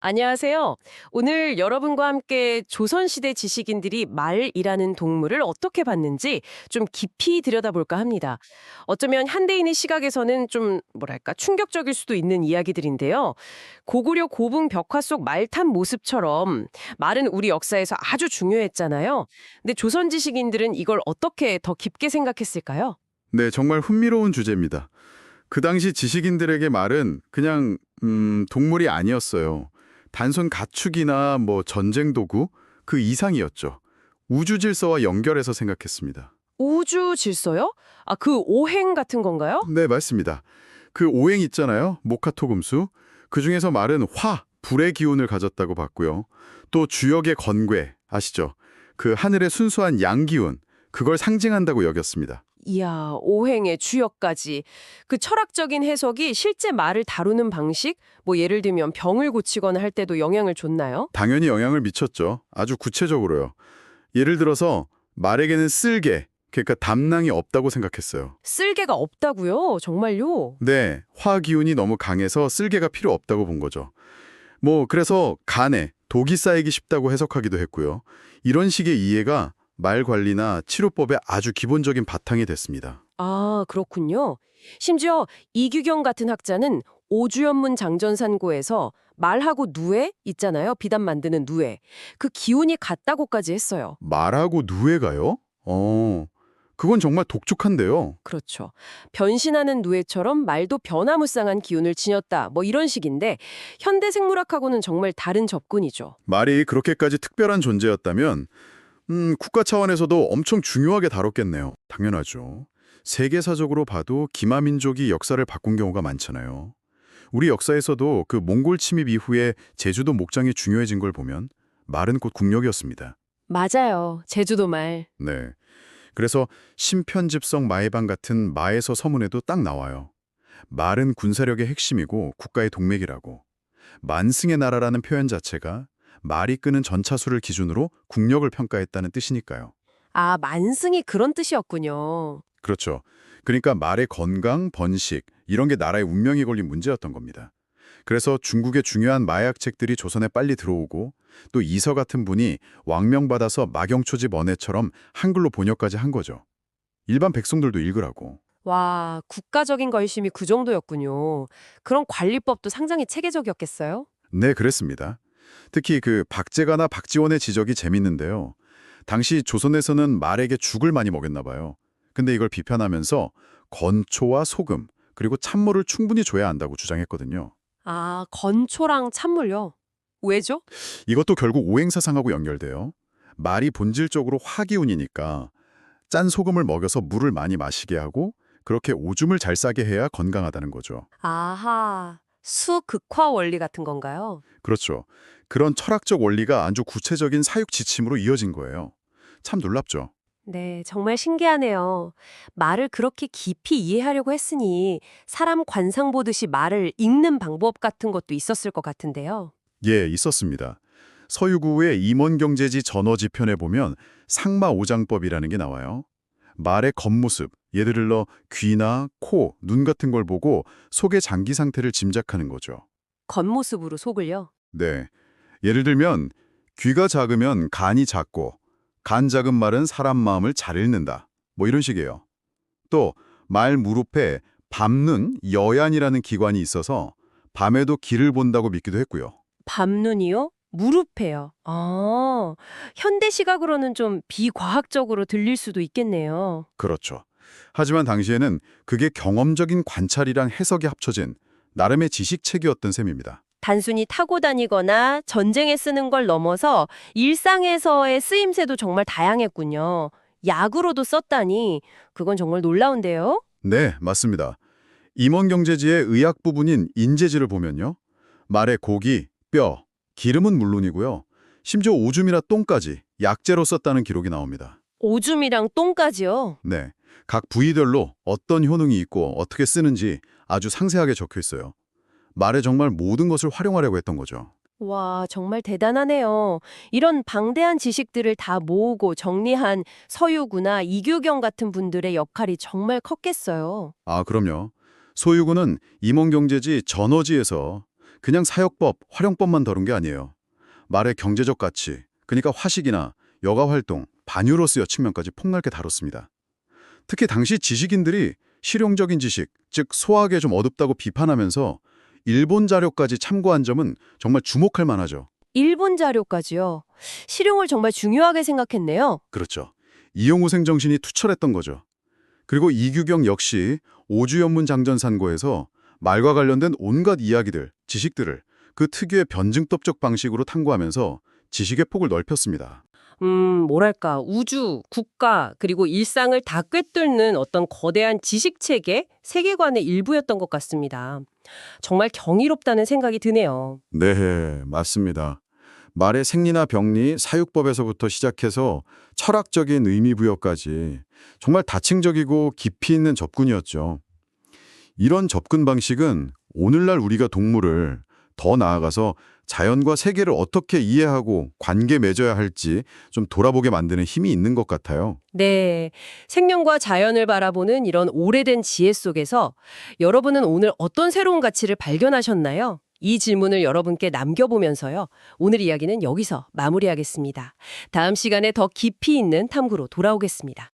안녕하세요. 오늘 여러분과 함께 조선시대 지식인들이 말이라는 동물을 어떻게 봤는지 좀 깊이 들여다볼까 합니다. 어쩌면 현대인의 시각에서는 좀 뭐랄까 충격적일 수도 있는 이야기들인데요. 고구려 고궁 벽화 속 말 탄 모습처럼 말은 우리 역사에서 아주 중요했잖아요. 근데 조선 지식인들은 이걸 어떻게 더 깊게 생각했을까요? 네, 정말 흥미로운 주제입니다. 그 당시 지식인들에게 말은 그냥 동물이 아니었어요. 단순 가축이나 전쟁 도구 그 이상이었죠. 우주 질서와 연결해서 생각했습니다. 우주 질서요? 아, 그 오행 같은 건가요? 네, 맞습니다. 그 오행 있잖아요. 모카토금수. 그중에서 말은 화, 불의 기운을 가졌다고 봤고요. 또 주역의 건괴, 아시죠? 그 하늘의 순수한 양기운, 그걸 상징한다고 여겼습니다. 이야, 오행의 주역까지. 그 철학적인 해석이 실제 말을 다루는 방식, 뭐 예를 들면 병을 고치거나 할 때도 영향을 줬나요? 당연히 영향을 미쳤죠. 아주 구체적으로요. 예를 들어서 말에게는 쓸개, 그러니까 담낭이 없다고 생각했어요. 쓸개가 없다고요? 정말요? 네, 화 기운이 너무 강해서 쓸개가 필요 없다고 본 거죠. 그래서 간에 독이 쌓이기 쉽다고 해석하기도 했고요. 이런 식의 이해가 말 관리나 치료법의 아주 기본적인 바탕이 됐습니다. 아, 그렇군요. 심지어 이규경 같은 학자는 오주연문 장전산고에서 말하고 누에 있잖아요. 비단 만드는 누에. 그 기운이 같다고까지 했어요. 말하고 누에가요? 그건 정말 독특한데요. 그렇죠. 변신하는 누에처럼 말도 변화무쌍한 기운을 지녔다. 뭐 이런 식인데 현대 생물학하고는 정말 다른 접근이죠. 말이 그렇게까지 특별한 존재였다면 국가 차원에서도 엄청 중요하게 다뤘겠네요. 당연하죠. 세계사적으로 봐도 기마민족이 역사를 바꾼 경우가 많잖아요. 우리 역사에서도 그 몽골 침입 이후에 제주도 목장이 중요해진 걸 보면 말은 곧 국력이었습니다. 맞아요. 제주도 말. 네. 그래서 신편집성 마해방 같은 마에서 서문에도 딱 나와요. 말은 군사력의 핵심이고 국가의 동맥이라고. 만승의 나라라는 표현 자체가 말이 끄는 전차수를 기준으로 국력을 평가했다는 뜻이니까요. 아, 만승이 그런 뜻이었군요. 그렇죠. 그러니까 말의 건강, 번식 이런 게 나라의 운명이 걸린 문제였던 겁니다. 그래서 중국의 중요한 마약책들이 조선에 빨리 들어오고 또 이서 같은 분이 왕명받아서 마경초집 언해처럼 한글로 번역까지 한 거죠. 일반 백성들도 읽으라고. 와, 국가적인 결심이 그 정도였군요. 그런 관리법도 상당히 체계적이었겠어요? 네, 그랬습니다. 특히 그 박제가나 박지원의 지적이 재밌는데요. 당시 조선에서는 말에게 죽을 많이 먹였나 봐요. 근데 이걸 비판하면서 건초와 소금 그리고 찬물을 충분히 줘야 한다고 주장했거든요. 아, 건초랑 찬물요? 왜죠? 이것도 결국 오행사상하고 연결돼요. 말이 본질적으로 화기운이니까 짠 소금을 먹여서 물을 많이 마시게 하고 그렇게 오줌을 잘 싸게 해야 건강하다는 거죠. 아하, 수극화 원리 같은 건가요? 그렇죠. 그런 철학적 원리가 아주 구체적인 사육 지침으로 이어진 거예요. 참 놀랍죠. 네, 정말 신기하네요. 말을 그렇게 깊이 이해하려고 했으니 사람 관상 보듯이 말을 읽는 방법 같은 것도 있었을 것 같은데요. 예, 있었습니다. 서유구의 임원경제지 전어지편에 보면 상마오장법이라는 게 나와요. 말의 겉모습, 예를 들어 귀나 코, 눈 같은 걸 보고 속의 장기 상태를 짐작하는 거죠. 겉모습으로 속을요? 네. 예를 들면 귀가 작으면 간이 작고 간 작은 말은 사람 마음을 잘 읽는다. 이런 식이에요. 또 말 무릎에 밤눈, 여얀이라는 기관이 있어서 밤에도 길을 본다고 믿기도 했고요. 밤눈이요? 무릎에요. 아, 현대 시각으로는 좀 비과학적으로 들릴 수도 있겠네요. 그렇죠. 하지만 당시에는 그게 경험적인 관찰이랑 해석이 합쳐진 나름의 지식체계였던 셈입니다. 단순히 타고 다니거나 전쟁에 쓰는 걸 넘어서 일상에서의 쓰임새도 정말 다양했군요. 약으로도 썼다니 그건 정말 놀라운데요? 네, 맞습니다. 임원경제지의 의학 부분인 인제지를 보면요. 말의 고기, 뼈, 기름은 물론이고요. 심지어 오줌이나 똥까지 약재로 썼다는 기록이 나옵니다. 오줌이랑 똥까지요? 네, 각 부위별로 어떤 효능이 있고 어떻게 쓰는지 아주 상세하게 적혀 있어요. 말에 정말 모든 것을 활용하려고 했던 거죠. 와, 정말 대단하네요. 이런 방대한 지식들을 다 모으고 정리한 서유구나 이규경 같은 분들의 역할이 정말 컸겠어요. 아, 그럼요. 소유구는 임원경제지 전어지에서 그냥 사역법, 활용법만 다룬 게 아니에요. 말의 경제적 가치, 그러니까 화식이나 여가 활동, 반유로스의 측면까지 폭넓게 다뤘습니다. 특히 당시 지식인들이 실용적인 지식, 즉 소학에 좀 어둡다고 비판하면서 일본 자료까지 참고한 점은 정말 주목할 만하죠. 일본 자료까지요. 실용을 정말 중요하게 생각했네요. 그렇죠. 이용우생 정신이 투철했던 거죠. 그리고 이규경 역시 오주연문장전산고에서 말과 관련된 온갖 이야기들, 지식들을 그 특유의 변증법적 방식으로 탐구하면서 지식의 폭을 넓혔습니다. 뭐랄까, 우주, 국가, 그리고 일상을 다 꿰뚫는 어떤 거대한 지식체계, 세계관의 일부였던 것 같습니다. 정말 경이롭다는 생각이 드네요. 네, 맞습니다. 말의 생리나 병리, 사육법에서부터 시작해서 철학적인 의미부여까지 정말 다층적이고 깊이 있는 접근이었죠. 이런 접근 방식은 오늘날 우리가 동물을 더 나아가서 자연과 세계를 어떻게 이해하고 관계 맺어야 할지 좀 돌아보게 만드는 힘이 있는 것 같아요. 네, 생명과 자연을 바라보는 이런 오래된 지혜 속에서 여러분은 오늘 어떤 새로운 가치를 발견하셨나요? 이 질문을 여러분께 남겨보면서요. 오늘 이야기는 여기서 마무리하겠습니다. 다음 시간에 더 깊이 있는 탐구로 돌아오겠습니다.